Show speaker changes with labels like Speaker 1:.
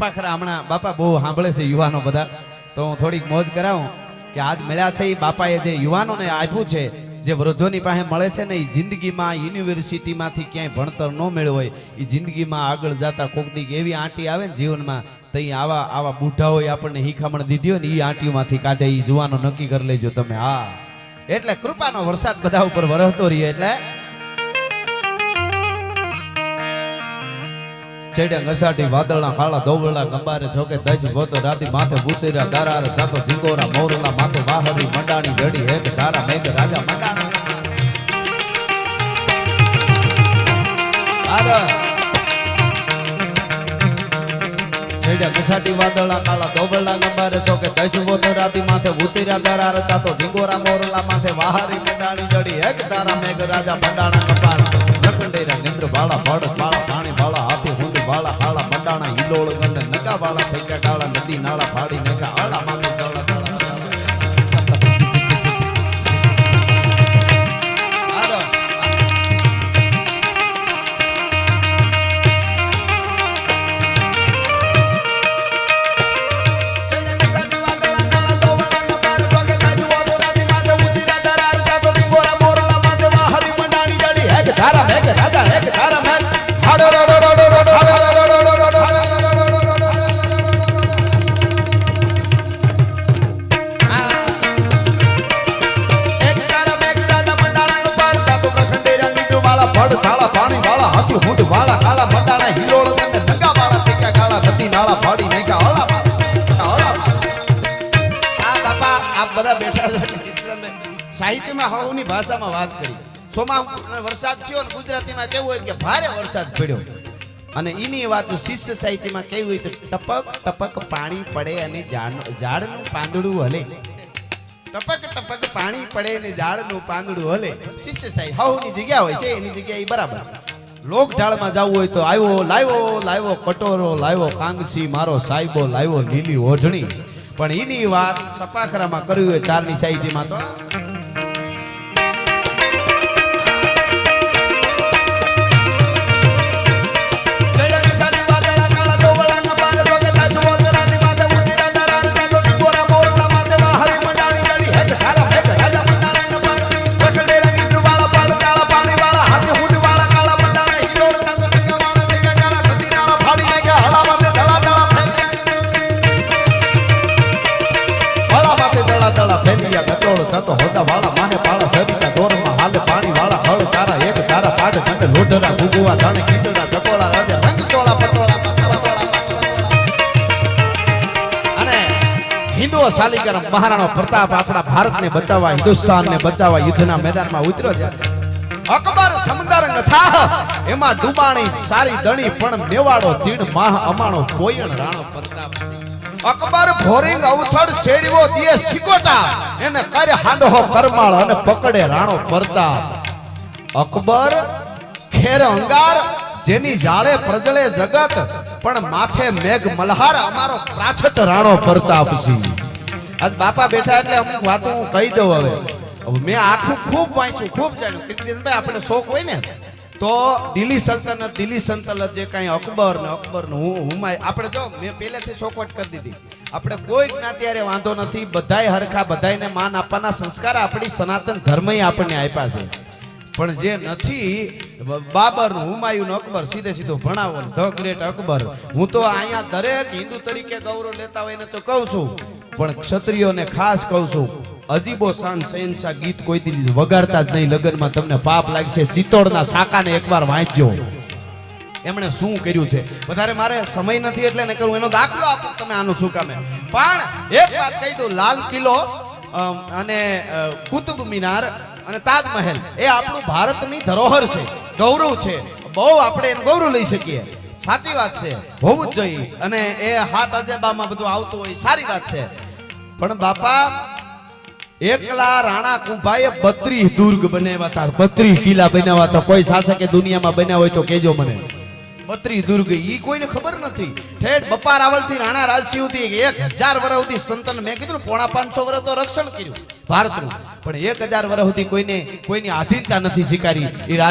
Speaker 1: પાખરા હમણાં બાપા બહુ સાંભળે છે યુવાનો બધા, તો હું થોડીક મોજ કરાવું કે આજ મળ્યા છે એ બાપાએ જે યુવાનોને આપ્યું છે, જે વૃદ્ધોની પાસે મળે છે ને, એ જિંદગીમાં યુનિવર્સિટીમાંથી ક્યાંય ભણતર ન મળ્યું હોય, એ જિંદગીમાં આગળ જતા કોક દી એવી આંટી આવે ને જીવનમાં, તો આવા બુઢાઓએ આપણને હિખામણ દીધી હોય ને, એ આંટીઓમાંથી કાઢે. એ જુવાનો નક્કી કરી લેજો તમે. હા, એટલે કૃપાનો વરસાદ બધા ઉપર વરસતો રહીએ. એટલે ચેડે ઘસાટી વાદળના ખાળા દોવળા ગંબારે છોકે દજ ગોતો રાતી માથે ભૂતેરા દારાર જાતો ઝીંગોરા મોરલા માથે વાહરી મંડાણી જડી હેક ધારા મેઘ રાજા મંડાણા. ચેડે ઘસાટી વાદળના ખાળા દોવળા ગંબારે છોકે દજ ગોતો રાતી માથે ભૂતેરા દારાર જાતો ઝીંગોરા મોરલા માથે વાહરી મંડાણી જડી હેક ધારા મેઘ રાજા મંડાણા. કપાળ નકંડેરા નિંદ્ર બાળા ભડ બાળા પાણી બાળા હાથી હુંડ વાળા હાળા મંડાણા હિલોળ ગંડ નકા વાળા ફેંકા કાળા નદી નાળા ફાડી નકા આળા માથે ચાળા સાહિત્યમાં હવની ભાષામાં વાત કરી. સોમા વરસાદ થયો ને ગુજરાતીમાં કેવું હોય કે ભારે વરસાદ પડ્યો, અને એની વાત શિષ્ય સાહિત્યમાં કેવું હોય તો ટપક ટપક પાણી પડે અને ઝાડનું પાંદડું હલે. ટપક ટપક પાણી પડે અને ઝાડનું પાંદડું હલે. શિષ્ય સાહિત્ય હવની જગ્યા હોય છે, એની જગ્યા એ બરાબર. લોક ઢાળમાં જવું હોય તો આવ્યો લાવ્યો લાવ્યો કટોરો લાવ્યો કાંગસી મારો સાહેબો લાવ્યો લીલી ઓઢણી. પણ એની વાત સપાખરામાં કરવી હોય ચારની સાહિત્યમાં તો મહારાણો પ્રતાપ આપણા ભારતને બચાવવા, હિન્દુસ્તાનને બચાવવા યુદ્ધના મેદાનમાં ઉતર્યો છે. અકબર સમંદર થાહ એમાં ડૂબાણી સારી દણી, પણ મેવાડો તીડ માહ અમાણો કોયણ રાણો પ્રતાપ. અકબર ભોરિંગ અવથડ શેડવો દિયે સિકોટા, એને કરે હાંડો કરમાળ અને પકડે રાણો પ્રતાપ. અકબર ખેર અંગાર જેની જાળે પ્રજળે જગત, પણ માથે મેઘ મલ્હાર અમારો પ્રાછત રાણો પ્રતાપ છે. આજ બાપા બેઠા એટલે અમુક વાતો હું કહી દઉં. હવે મેં આખું ખૂબ વાંચ્યું, ખૂબ જાણ્યું. કીર્તિદાનભાઈ આપણે શોખ હોય ને તો દિલ્હી સલ્તનત જે કાંઈ અકબર ને હુમાય, આપણે જો મેં પહેલેથી શોખવટ કરી દીધી. આપણે કોઈ જ્ઞાતિ હારે વાંધો નથી, બધાય હરખા, બધાયને માન આપવાના સંસ્કાર આપણી સનાતન ધર્મએ આપણને આપ્યા છે. પણ જે નથી બાબર હુમાયુન અકબર સીધું ભણાવો ધ ગ્રેટ અકબર. હું તો અહીંયા દરેક હિન્દુ તરીકે ગૌરવ લેતા હોય ને તો કહું છું, પણ ક્ષત્રિયોને ખાસ કહું છું, અજીબો શાન શહેનશાહ ગીત કોઈ દી વગાડતા જ નહીં. લગ્નમાં તમને પાપ લાગશે. ચિત્તોડના સાકાને એકવાર વાંચજો, એમણે શું કર્યું છે. વધારે મારે સમય નથી એટલે ને કરું, એનો દાખલો આપો તમે આનું શું કામે. પણ એક વાત કહી દઉં, લાલ કિલ્લો અને કુતુબ મિનાર અને તાજમહેલ એ આપણું ભારતની ધરોહર છે, ગૌરવ છે. બહુ આપણે એનું ગૌરવ લઈ શકીએ. સાચી વાત છે, હોવું જ જોઈએ. અને એ હાથ અજેબામાં બધું આવતું હોય, સારી વાત છે. પણ બાપા એકલા રાણા કુંભાએ 32 દુર્ગ બનાવ્યા હતા, 32 કિલ્લા બનાવ્યા હતા. કોઈ શાસકે દુનિયામાં બન્યા હોય તો કેજો મને. 32 દુર્ગ ઈ કોઈને ખબર નથી. ઠેઠ બપા રાવલ થી રાણા રાજસિંહ થી 1000 વર્ષ સુધી સંતન મેં કીધું 550 વર્ષ તો રક્ષણ કર્યું ભારતનું, પણ 1000 વર્ષ સુધી કોઈની આધીનતા નથી સ્વીકારી.